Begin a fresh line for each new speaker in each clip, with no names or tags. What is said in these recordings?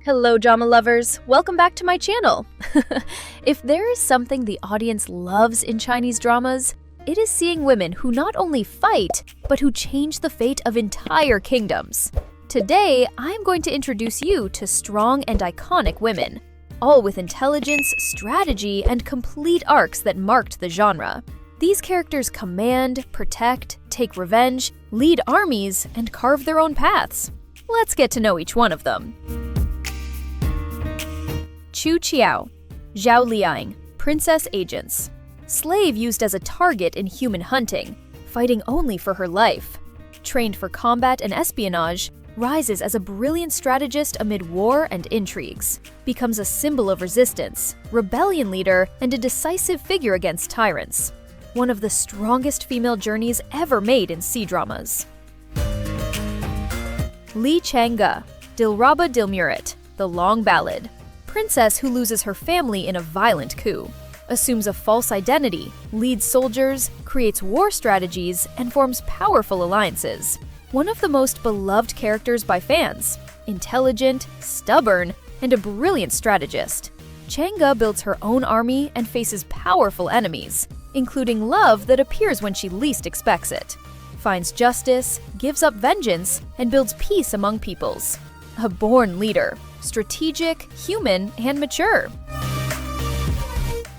Hello, drama lovers! Welcome back to my channel! If there is something the audience loves in Chinese dramas, it is seeing women who not only fight, but who change the fate of entire kingdoms. Today, I'm going to introduce you to strong and iconic women, all with intelligence, strategy, and complete arcs that marked the genre. These characters command, protect, take revenge, lead armies, and carve their own paths. Let's get to know each one of them. Chu Qiao, Zhao Liang, Princess Agents. Slave used as a target in human hunting, fighting only for her life. Trained for combat and espionage, rises as a brilliant strategist amid war and intrigues. Becomes a symbol of resistance, rebellion leader, and a decisive figure against tyrants. One of the strongest female journeys ever made in C-dramas. Li Changge, Dilraba Dilmurit, The Long Ballad. Princess who loses her family in a violent coup. Assumes a false identity, leads soldiers, creates war strategies, and forms powerful alliances. One of the most beloved characters by fans. Intelligent, stubborn, and a brilliant strategist. Changge builds her own army and faces powerful enemies, including love that appears when she least expects it. Finds justice, gives up vengeance, and builds peace among peoples. A born leader, strategic, human, and mature.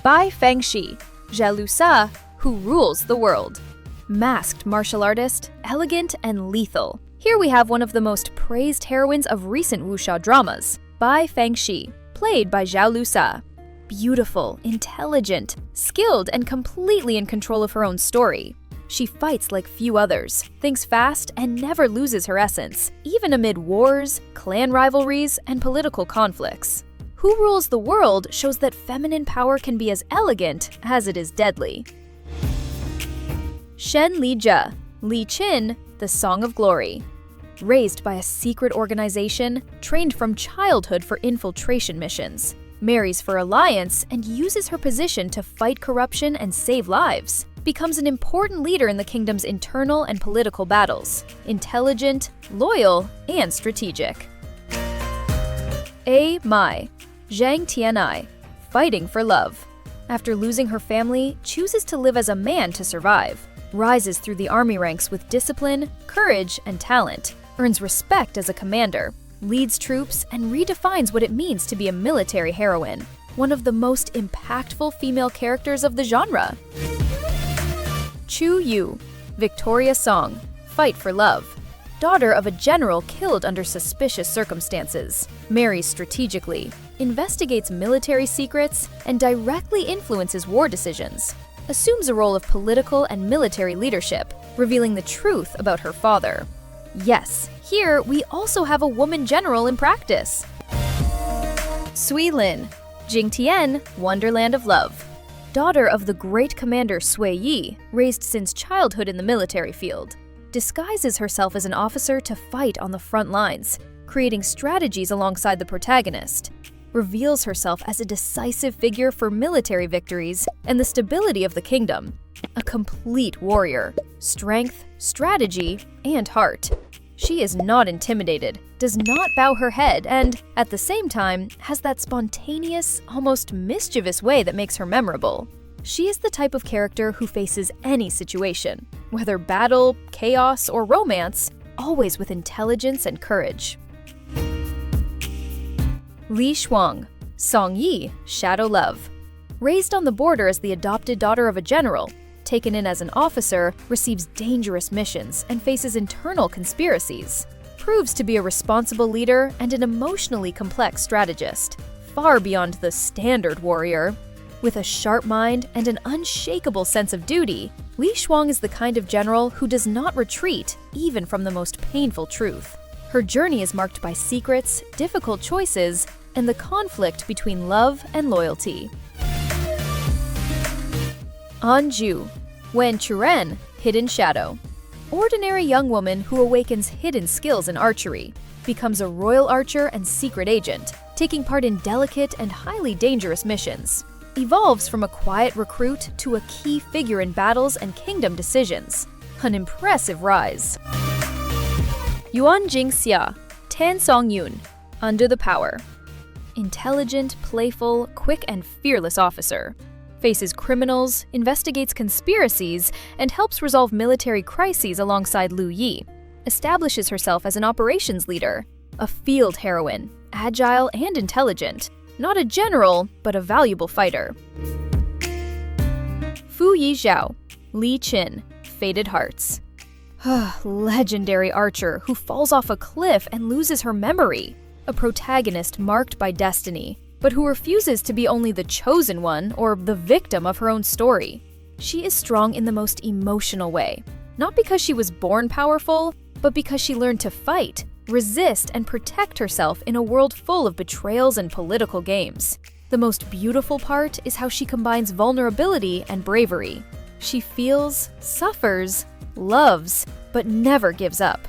Bai Fangxi, Xianxia, who rules the world. Masked martial artist, elegant and lethal. Here we have one of the most praised heroines of recent wuxia dramas, Bai Fangxi, played by Xianxia. Beautiful, intelligent, skilled, and completely in control of her own story. She fights like few others, thinks fast, and never loses her essence, even amid wars, clan rivalries, and political conflicts. Who Rules the World shows that feminine power can be as elegant as it is deadly. Shen Lizhe, Li Qin, The Song of Glory. Raised by a secret organization, trained from childhood for infiltration missions, marries for alliance, and uses her position to fight corruption and save lives. Becomes an important leader in the kingdom's internal and political battles. Intelligent, loyal, and strategic. Mai, Zhang Tianai, Fighting for Love. After losing her family, chooses to live as a man to survive. Rises through the army ranks with discipline, courage, and talent. Earns respect as a commander. Leads troops and redefines what it means to be a military heroine. One of the most impactful female characters of the genre. Chu Yu, Victoria Song, Fight for Love. Daughter of a general killed under suspicious circumstances. Marries strategically. Investigates military secrets and directly influences war decisions. Assumes a role of political and military leadership, revealing the truth about her father. Yes, here we also have a woman general in practice. Sui Lin, Jingtian, Wonderland of Love. Daughter of the great commander Sui Yi, raised since childhood in the military field. Disguises herself as an officer to fight on the front lines, creating strategies alongside the protagonist. Reveals herself as a decisive figure for military victories and the stability of the kingdom. A complete warrior, strength, strategy, and heart. She is not intimidated, does not bow her head, and, at the same time, has that spontaneous, almost mischievous way that makes her memorable. She is the type of character who faces any situation, whether battle, chaos, or romance, always with intelligence and courage. Li Shuang, Song Yi, Shadow Love. Raised on the border as the adopted daughter of a general, taken in as an officer, receives dangerous missions and faces internal conspiracies. Proves to be a responsible leader and an emotionally complex strategist, far beyond the standard warrior. With a sharp mind and an unshakable sense of duty, Li Shuang is the kind of general who does not retreat even from the most painful truth. Her journey is marked by secrets, difficult choices, and the conflict between love and loyalty. Anju, Wen Churen, Hidden Shadow. Ordinary young woman who awakens hidden skills in archery, becomes a royal archer and secret agent, taking part in delicate and highly dangerous missions. Evolves from a quiet recruit to a key figure in battles and kingdom decisions. An impressive rise. Yuan Jingxia, Tan Song Yun, Under the Power. intelligent, playful, quick, and fearless officer. Faces criminals, investigates conspiracies, and helps resolve military crises alongside Lu Yi. Establishes herself as an operations leader, a field heroine, agile and intelligent. Not a general, but a valuable fighter. Fu Yizhao, Li Qin, Fated Hearts. Legendary archer who falls off a cliff and loses her memory. A protagonist marked by destiny, but who refuses to be only the chosen one or the victim of her own story. She is strong in the most emotional way, not because she was born powerful, but because she learned to fight, resist, and protect herself in a world full of betrayals and political games. The most beautiful part is how she combines vulnerability and bravery. She feels, suffers, loves, but never gives up.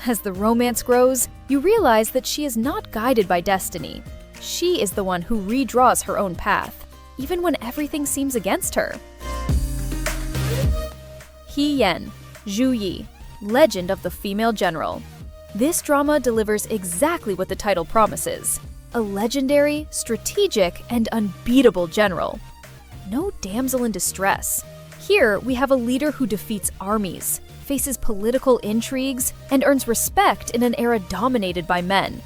As the romance grows, you realize that she is not guided by destiny. She is the one who redraws her own path, even when everything seems against her. He Yan, Zhu Yi, Legend of the Female General. This drama delivers exactly what the title promises: a legendary, strategic, and unbeatable general. No damsel in distress. Here, we have a leader who defeats armies, faces political intrigues, and earns respect in an era dominated by men.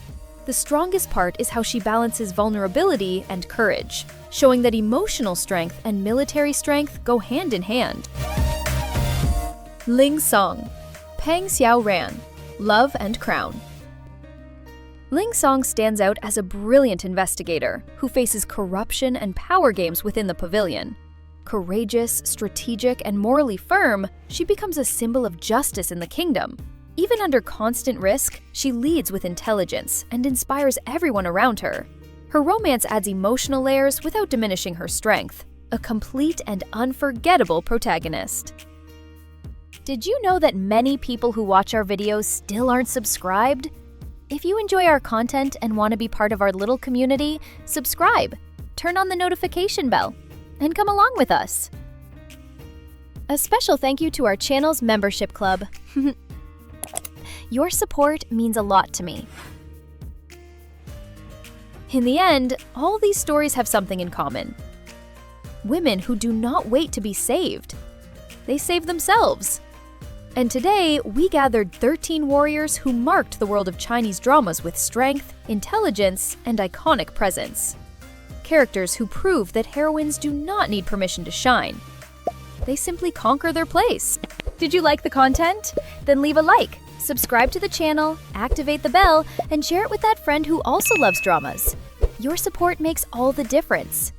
The strongest part is how she balances vulnerability and courage, showing that emotional strength and military strength go hand in hand. Ling Song, Peng Xiao Ran, Love and Crown. Ling Song stands out as a brilliant investigator who faces corruption and power games within the pavilion. Courageous, strategic, and morally firm, she becomes a symbol of justice in the kingdom. Even under constant risk, she leads with intelligence and inspires everyone around her. Her romance adds emotional layers without diminishing her strength. A complete and unforgettable protagonist. Did you know that many people who watch our videos still aren't subscribed? If you enjoy our content and want to be part of our little community, subscribe, turn on the notification bell, and come along with us. A special thank you to our channel's membership club. Your support means a lot to me. In the end, all these stories have something in common. Women who do not wait to be saved. They save themselves. And today, we gathered 13 warriors who marked the world of Chinese dramas with strength, intelligence, and iconic presence. Characters who prove that heroines do not need permission to shine. They simply conquer their place. Did you like the content? Then leave a like, subscribe to the channel, activate the bell, and share it with that friend who also loves dramas. Your support makes all the difference.